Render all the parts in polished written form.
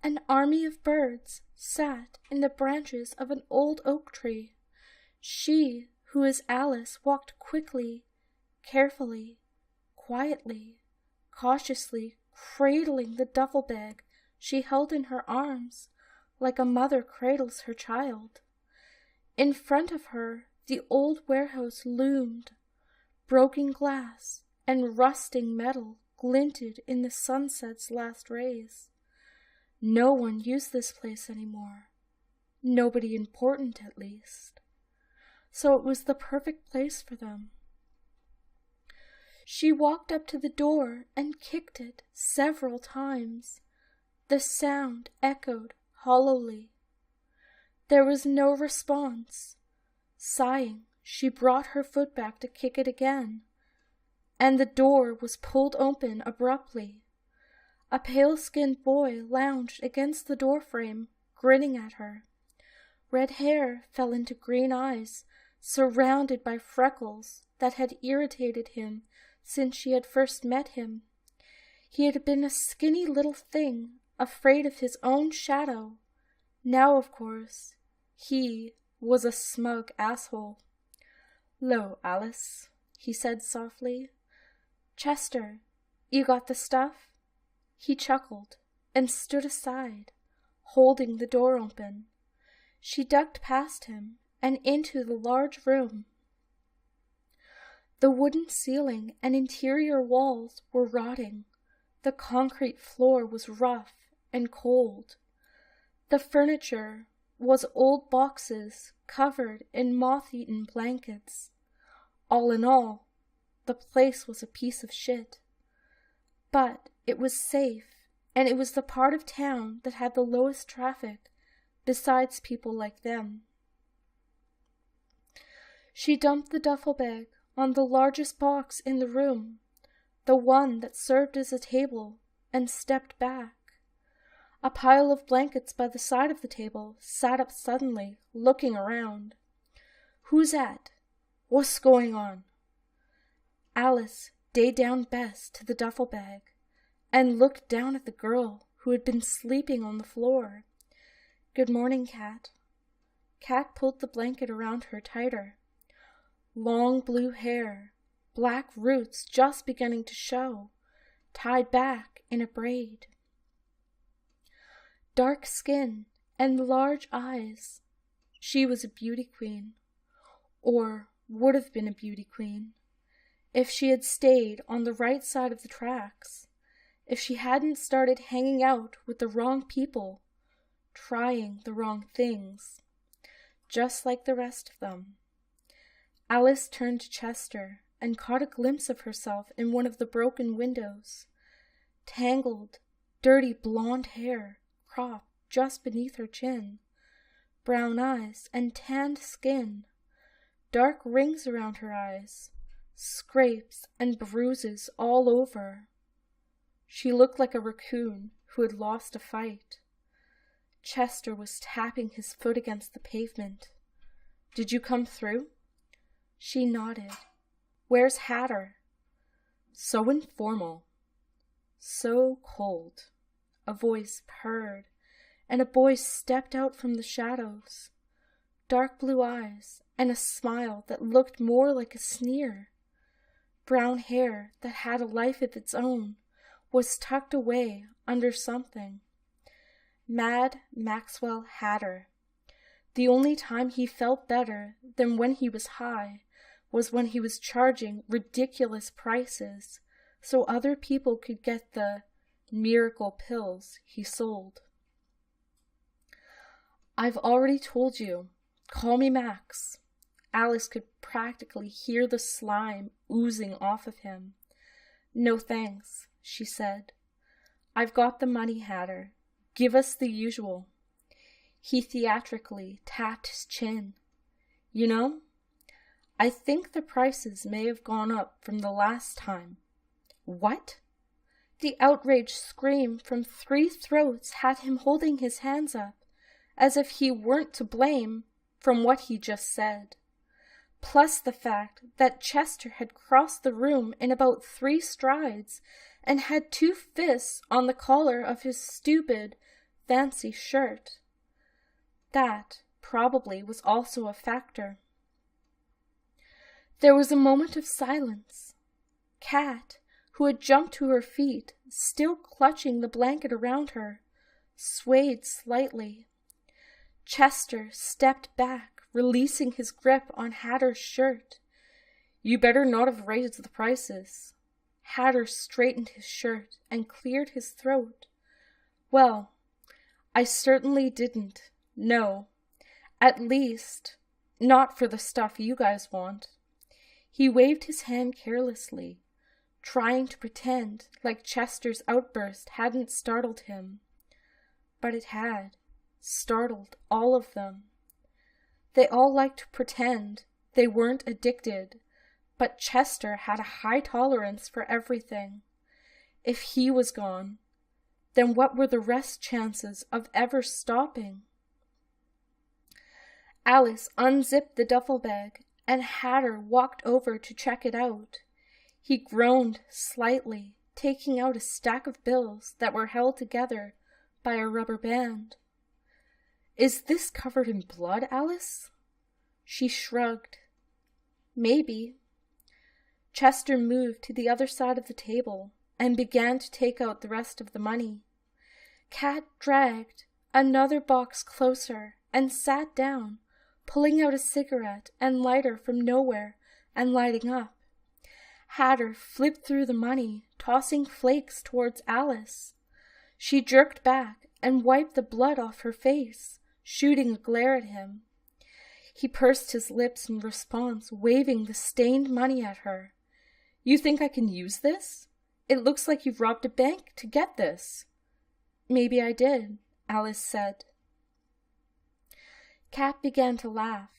An army of birds sat in the branches of an old oak tree. She, who is Alice, walked quickly, carefully, quietly, cautiously, cradling the duffel bag she held in her arms, like a mother cradles her child. In front of her, the old warehouse loomed. Broken glass and rusting metal glinted in the sunset's last rays. No one used this place anymore. Nobody important, at least. So it was the perfect place for them. She walked up to the door and kicked it several times. The sound echoed hollowly. There was no response. Sighing, she brought her foot back to kick it again, and the door was pulled open abruptly. A pale-skinned boy lounged against the doorframe, grinning at her. Red hair fell into green eyes, surrounded by freckles that had irritated him since she had first met him. He had been a skinny little thing, afraid of his own shadow. Now, of course, he was a smug asshole. "'Lo, Alice," he said softly. "Chester, you got the stuff?" He chuckled and stood aside, holding the door open. She ducked past him and into the large room. The wooden ceiling and interior walls were rotting. The concrete floor was rough and cold. The furniture was old boxes covered in moth-eaten blankets. All in all, the place was a piece of shit. But it was safe, and it was the part of town that had the lowest traffic, besides people like them. She dumped the duffel bag on the largest box in the room, the one that served as a table, and stepped back. A pile of blankets by the side of the table sat up suddenly, looking around. "Who's at? What's going on?" Alice day down best to the duffel bag, and looked down at the girl who had been sleeping on the floor. "Good morning, Cat." Cat pulled the blanket around her tighter. Long blue hair, black roots just beginning to show, tied back in a braid. Dark skin and large eyes. She was a beauty queen, or would have been a beauty queen, if she had stayed on the right side of the tracks, if she hadn't started hanging out with the wrong people, trying the wrong things, just like the rest of them. Alice turned to Chester and caught a glimpse of herself in one of the broken windows. Tangled, dirty blonde hair cropped just beneath her chin, brown eyes and tanned skin, dark rings around her eyes, scrapes and bruises all over. She looked like a raccoon who had lost a fight. Chester was tapping his foot against the pavement. "Did you come through?" She nodded. "Where's Hatter?" So informal. So cold. A voice purred, and a boy stepped out from the shadows. Dark blue eyes, and a smile that looked more like a sneer. Brown hair that had a life of its own was tucked away under something. Mad Maxwell Hatter. The only time he felt better than when he was high was when he was charging ridiculous prices so other people could get the miracle pills he sold. "I've already told you. Call me Max." Alice could practically hear the slime oozing off of him. "No thanks," she said. "I've got the money, Hatter. Give us the usual." He theatrically tapped his chin. "You know, I think the prices may have gone up from the last time." "What?" The outraged scream from 3 throats had him holding his hands up, as if he weren't to blame from what he just said. Plus the fact that Chester had crossed the room in about 3 strides and had 2 fists on the collar of his stupid, fancy shirt. That probably was also a factor. There was a moment of silence. Kat, who had jumped to her feet, still clutching the blanket around her, swayed slightly. Chester stepped back, releasing his grip on Hatter's shirt. "You better not have raised the prices." Hatter straightened his shirt and cleared his throat. "Well, I certainly didn't. No. At least, not for the stuff you guys want." He waved his hand carelessly, trying to pretend like Chester's outburst hadn't startled him. But it had, startled all of them. They all liked to pretend they weren't addicted, but Chester had a high tolerance for everything. If he was gone, then what were the rest's chances of ever stopping? Alice unzipped the duffel bag, and Hatter walked over to check it out. He groaned slightly, taking out a stack of bills that were held together by a rubber band. "Is this covered in blood, Alice?" She shrugged. "Maybe." Chester moved to the other side of the table and began to take out the rest of the money. Kat dragged another box closer and sat down, pulling out a cigarette and lighter from nowhere and lighting up. Hatter flipped through the money, tossing flakes towards Alice. She jerked back and wiped the blood off her face, shooting a glare at him. He pursed his lips in response, waving the stained money at her. "You think I can use this? It looks like you've robbed a bank to get this." "Maybe I did," Alice said. Kat began to laugh.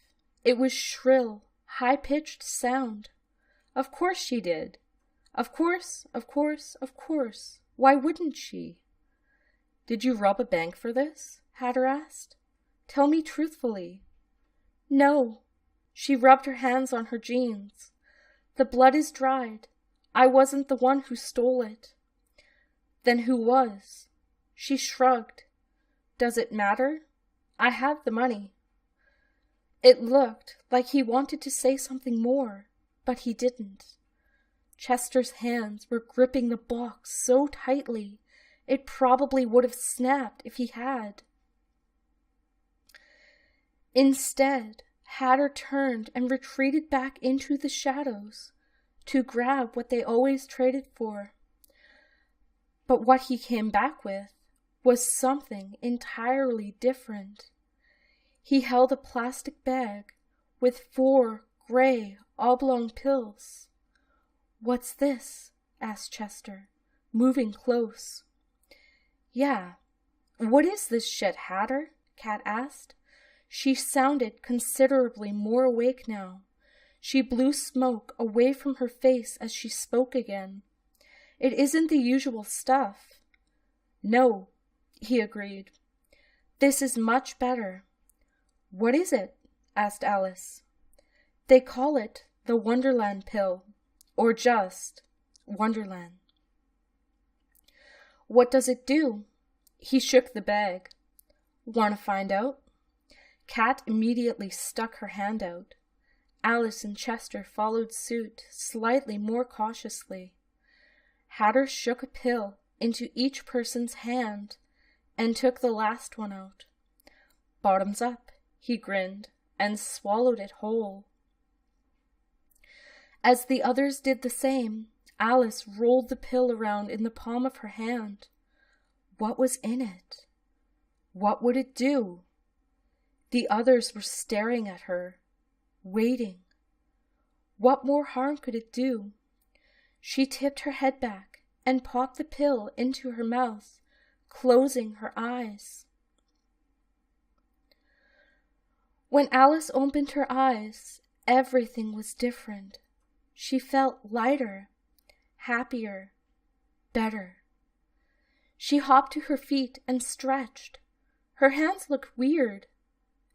It was shrill, high-pitched sound. Of course she did. Of course, of course, of course. Why wouldn't she? "Did you rob a bank for this?" Hatter asked. "Tell me truthfully." "No." She rubbed her hands on her jeans. "The blood is dried. I wasn't the one who stole it." "Then who was?" She shrugged. "Does it matter? I have the money." It looked like he wanted to say something more, but he didn't. Chester's hands were gripping the box so tightly, it probably would have snapped if he had. Instead, Hatter turned and retreated back into the shadows to grab what they always traded for. But what he came back with was something entirely different. He held a plastic bag with 4 gray oblong pills. "What's this?" asked Chester, moving close. "Yeah, what is this shit, Hatter?" Kat asked. She sounded considerably more awake now. She blew smoke away from her face as she spoke again. "It isn't the usual stuff." "No," he agreed. "This is much better." "What is it?" asked Alice. "They call it the Wonderland pill, or just Wonderland." "What does it do?" He shook the bag. "Want to find out?" Kat immediately stuck her hand out. Alice and Chester followed suit, slightly more cautiously. Hatter shook a pill into each person's hand and took the last one out. "Bottoms up," he grinned, and swallowed it whole. As the others did the same, Alice rolled the pill around in the palm of her hand. What was in it? What would it do? The others were staring at her, waiting. What more harm could it do? She tipped her head back and popped the pill into her mouth, closing her eyes. When Alice opened her eyes, everything was different. She felt lighter, happier, better. She hopped to her feet and stretched. Her hands looked weird.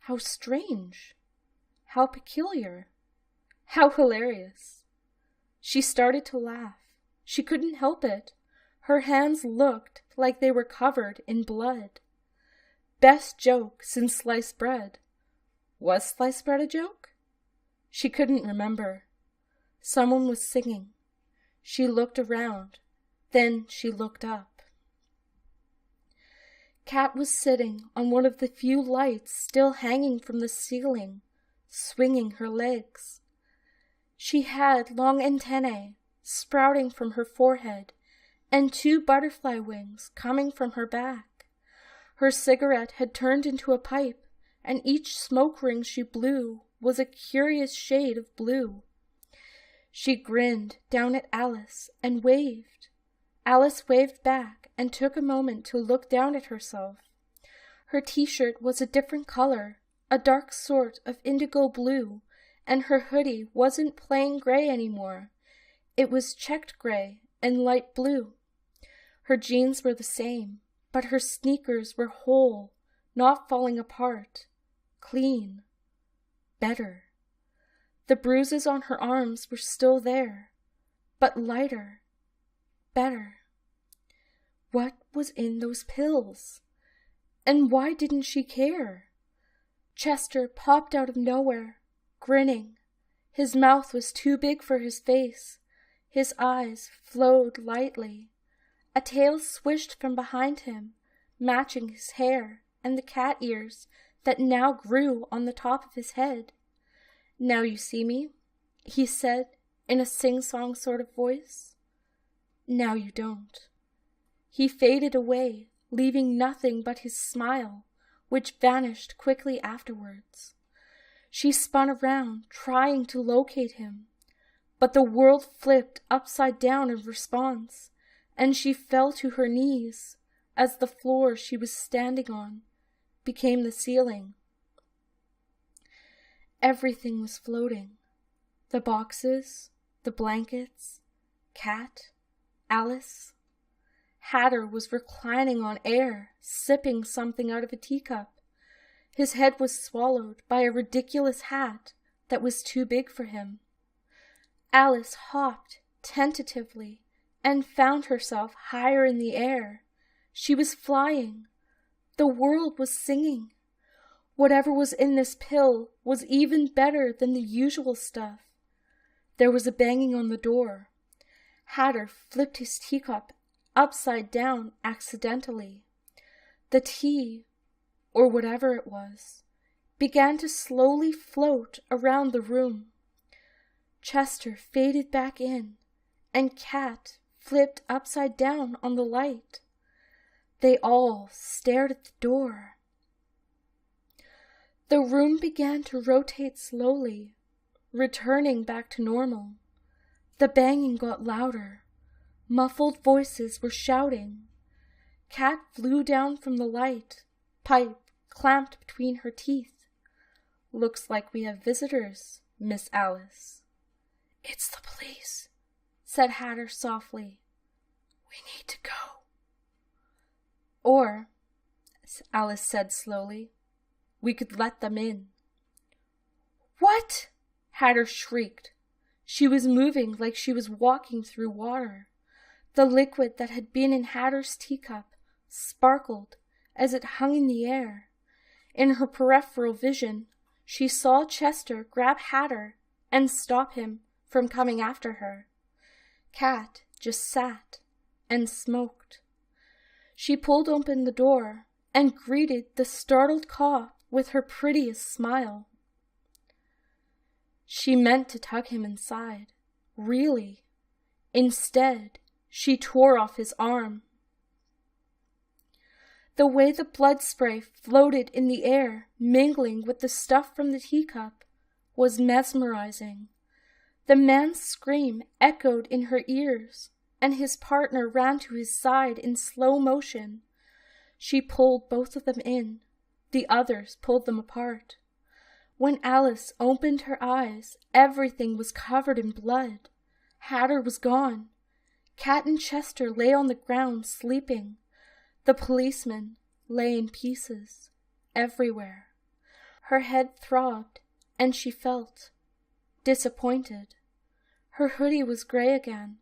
How strange. How peculiar. How hilarious. She started to laugh. She couldn't help it. Her hands looked like they were covered in blood. best joke since sliced bread. Was sliced bread a joke? She couldn't remember. Someone was singing. She looked around. Then she looked up. Cat was sitting on one of the few lights still hanging from the ceiling, swinging her legs. She had long antennae sprouting from her forehead and 2 butterfly wings coming from her back. Her cigarette had turned into a pipe, and each smoke ring she blew was a curious shade of blue. She grinned down at Alice and waved. Alice waved back and took a moment to look down at herself. Her t-shirt was a different color, a dark sort of indigo blue, and her hoodie wasn't plain gray anymore. It was checked gray and light blue. Her jeans were the same, but her sneakers were whole, not falling apart, clean, better. The bruises on her arms were still there, but lighter, better. What was in those pills? And why didn't she care? Chester popped out of nowhere, grinning. His mouth was too big for his face. His eyes flowed lightly. A tail swished from behind him, matching his hair and the cat ears that now grew on the top of his head. "Now you see me," he said in a sing-song sort of voice. "Now you don't." He faded away, leaving nothing but his smile, which vanished quickly afterwards. She spun around, trying to locate him, but the world flipped upside down in response, and she fell to her knees as the floor she was standing on became the ceiling. Everything was floating. The boxes, the blankets, Cat, Alice. Hatter was reclining on air, sipping something out of a teacup. His head was swallowed by a ridiculous hat that was too big for him. Alice hopped tentatively and found herself higher in the air. She was flying. The world was singing. Whatever was in this pill was even better than the usual stuff. There was a banging on the door. Hatter flipped his teacup upside down accidentally. The tea, or whatever it was, began to slowly float around the room. Chester faded back in, and Cat flipped upside down on the light. They all stared at the door. The room began to rotate slowly, returning back to normal. The banging got louder. Muffled voices were shouting. Cat flew down from the light, pipe clamped between her teeth. "Looks like we have visitors, Miss Alice." "It's the police," said Hatter softly. "We need to go." "Or," Alice said slowly, "we could let them in." "What?" Hatter shrieked. She was moving like she was walking through water. The liquid that had been in Hatter's teacup sparkled as it hung in the air. In her peripheral vision, she saw Chester grab Hatter and stop him from coming after her. Cat just sat and smoked. She pulled open the door and greeted the startled cop with her prettiest smile. She meant to tug him inside, really. Instead, she tore off his arm. The way the blood spray floated in the air, mingling with the stuff from the teacup, was mesmerizing. The man's scream echoed in her ears, and his partner ran to his side in slow motion. She pulled both of them in. The others pulled them apart. When Alice opened her eyes, everything was covered in blood. Hatter was gone. Cat and Chester lay on the ground sleeping. The policeman lay in pieces everywhere. Her head throbbed, and she felt disappointed. Her hoodie was gray again,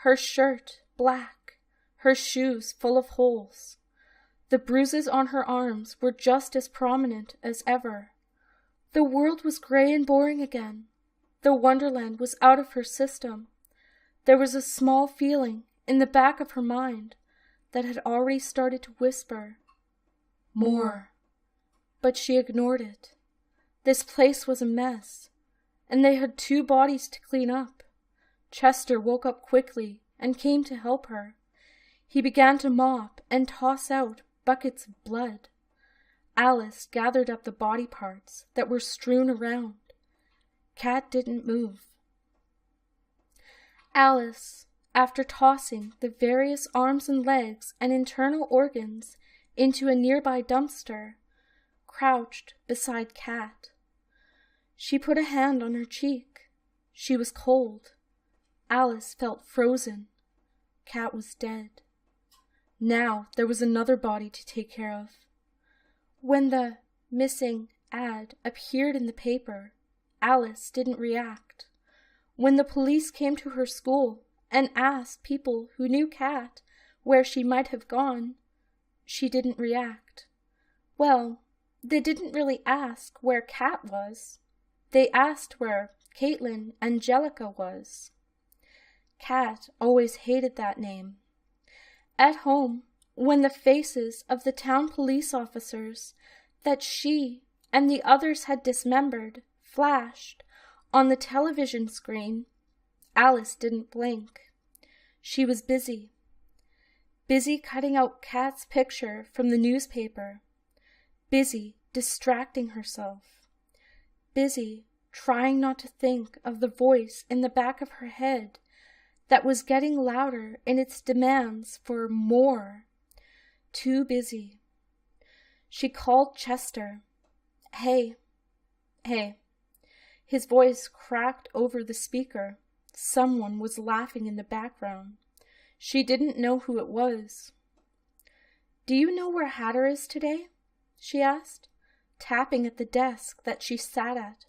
her shirt black, her shoes full of holes. The bruises on her arms were just as prominent as ever. The world was gray and boring again. The Wonderland was out of her system. There was a small feeling in the back of her mind that had already started to whisper, "More." But she ignored it. This place was a mess, and they had 2 bodies to clean up. Chester woke up quickly and came to help her. He began to mop and toss out buckets of blood. Alice gathered up the body parts that were strewn around. Cat didn't move. Alice, after tossing the various arms and legs and internal organs into a nearby dumpster, crouched beside Cat. She put a hand on her cheek. She was cold. Alice felt frozen. Cat was dead. Now there was another body to take care of. When the missing ad appeared in the paper, Alice didn't react. When the police came to her school and asked people who knew Cat where she might have gone, she didn't react. Well, they didn't really ask where Cat was. They asked where Caitlin Angelica was. Cat always hated that name. At home, when the faces of the town police officers that she and the others had dismembered flashed on the television screen, Alice didn't blink. She was busy. Busy cutting out Cat's picture from the newspaper. Busy distracting herself. Busy trying not to think of the voice in the back of her head that was getting louder in its demands for more. Too busy. She called Chester. Hey. His voice cracked over the speaker. Someone was laughing in the background. She didn't know who it was. "Do you know where Hatter is today?" she asked, tapping at the desk that she sat at.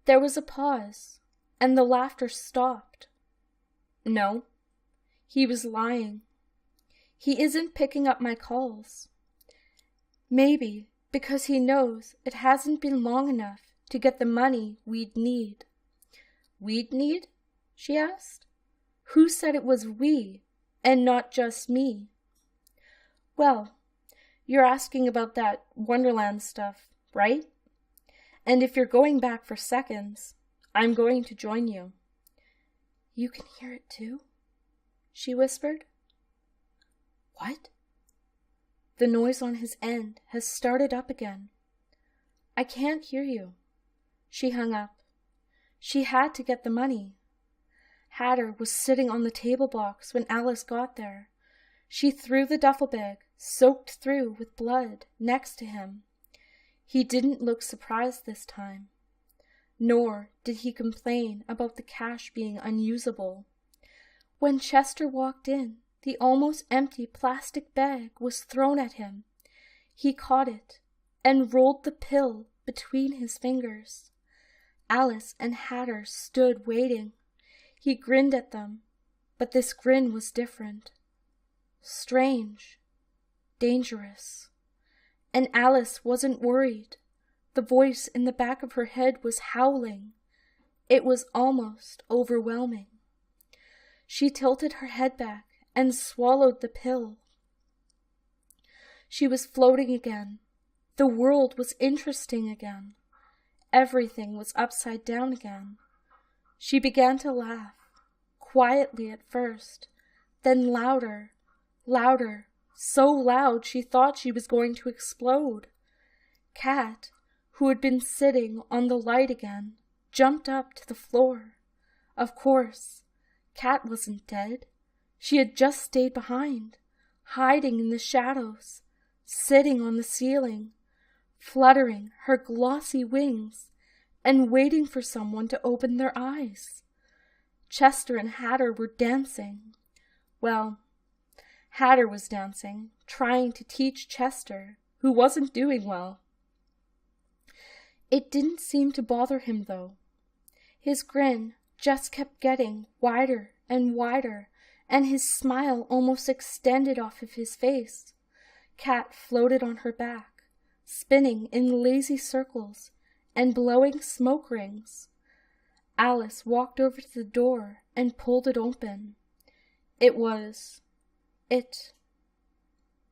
There was a pause, and the laughter stopped. "No." He was lying. "He isn't picking up my calls." Maybe because he knows it hasn't been long enough to get the money we'd need. "We'd need?" she asked. "Who said it was we, and not just me?" "Well, you're asking about that Wonderland stuff, right? And if you're going back for seconds, I'm going to join you." "You can hear it too?" she whispered. "What?" The noise on his end has started up again. "I can't hear you." She hung up. She had to get the money. Hatter was sitting on the table box when Alice got there. She threw the duffel bag, soaked through with blood, next to him. He didn't look surprised this time. Nor did he complain about the cash being unusable. When Chester walked in, the almost empty plastic bag was thrown at him. He caught it and rolled the pill between his fingers. Alice and Hatter stood waiting. He grinned at them, but this grin was different. Strange. Dangerous. And Alice wasn't worried. The voice in the back of her head was howling. It was almost overwhelming. She tilted her head back and swallowed the pill. She was floating again. The world was interesting again. Everything was upside down again. She began to laugh, quietly at first, then louder, louder, so loud she thought she was going to explode. Cat, who had been sitting on the light again, jumped up to the floor. Of course, Cat wasn't dead. She had just stayed behind, hiding in the shadows, sitting on the ceiling, fluttering her glossy wings and waiting for someone to open their eyes. Chester and Hatter were dancing. Well, Hatter was dancing, trying to teach Chester, who wasn't doing well. It didn't seem to bother him, though. His grin just kept getting wider and wider and his smile almost extended off of his face. Cat floated on her back, spinning in lazy circles and blowing smoke rings. Alice walked over to the door and pulled it open. It was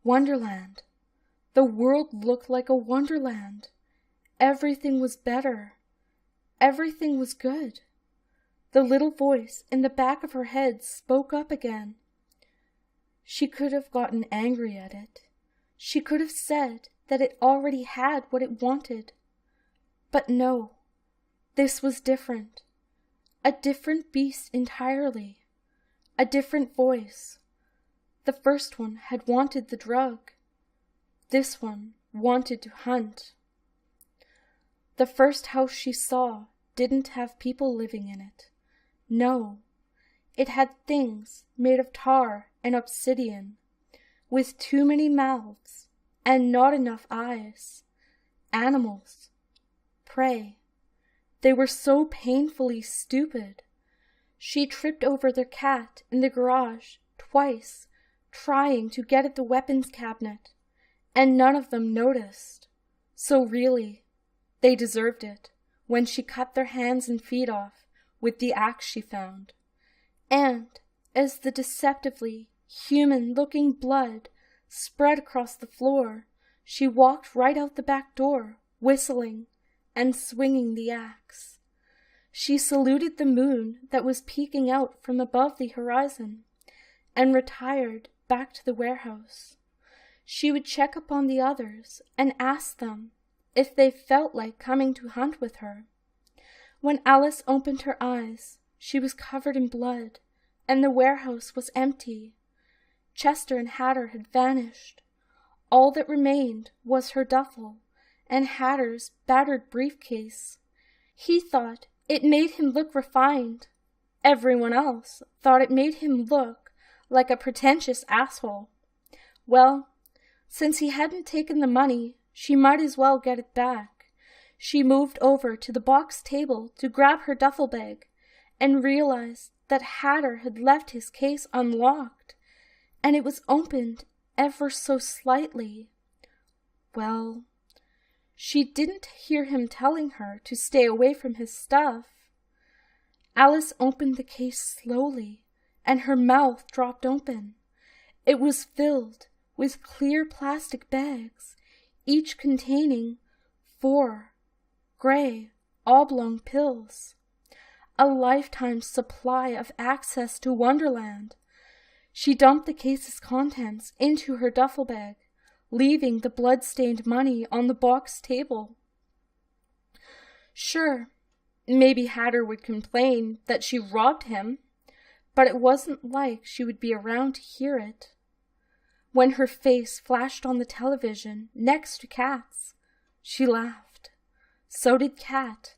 Wonderland. The world looked like a wonderland. Everything was better. Everything was good. The little voice in the back of her head spoke up again. She could have gotten angry at it. She could have said that it already had what it wanted. But no, this was different. A different beast entirely. A different voice. The first one had wanted the drug. This one wanted to hunt. The first house she saw didn't have people living in it. No, it had things made of tar and obsidian, with too many mouths and not enough eyes. Animals. Prey. They were so painfully stupid. She tripped over their cat in the garage twice, trying to get at the weapons cabinet, and none of them noticed. So really, they deserved it when she cut their hands and feet off with the axe she found. And as the deceptively human-looking blood spread across the floor, she walked right out the back door, whistling and swinging the axe. She saluted the moon that was peeking out from above the horizon, and retired back to the warehouse. She would check upon the others and ask them if they felt like coming to hunt with her. When Alice opened her eyes, she was covered in blood, and the warehouse was empty. Chester and Hatter had vanished. All that remained was her duffel and Hatter's battered briefcase. He thought it made him look refined. Everyone else thought it made him look like a pretentious asshole. Well, since he hadn't taken the money, she might as well get it back. She moved over to the box table to grab her duffel bag and realized that Hatter had left his case unlocked, and it was opened ever so slightly. Well, she didn't hear him telling her to stay away from his stuff. Alice opened the case slowly, and her mouth dropped open. It was filled with clear plastic bags, each containing 4 gray, oblong pills. A lifetime supply of access to Wonderland. She dumped the case's contents into her duffel bag, leaving the blood-stained money on the box table. Sure, maybe Hatter would complain that she robbed him, but it wasn't like she would be around to hear it. When her face flashed on the television next to Cat's, she laughed. So did Cat.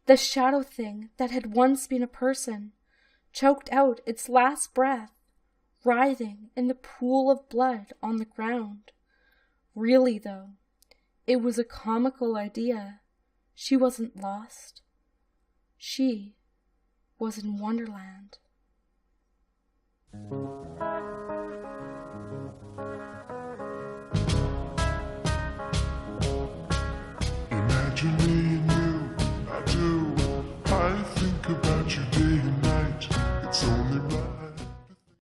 The shadow thing that had once been a person choked out its last breath, writhing in the pool of blood on the ground. Really, though, it was a comical idea. She wasn't lost. She was in Wonderland.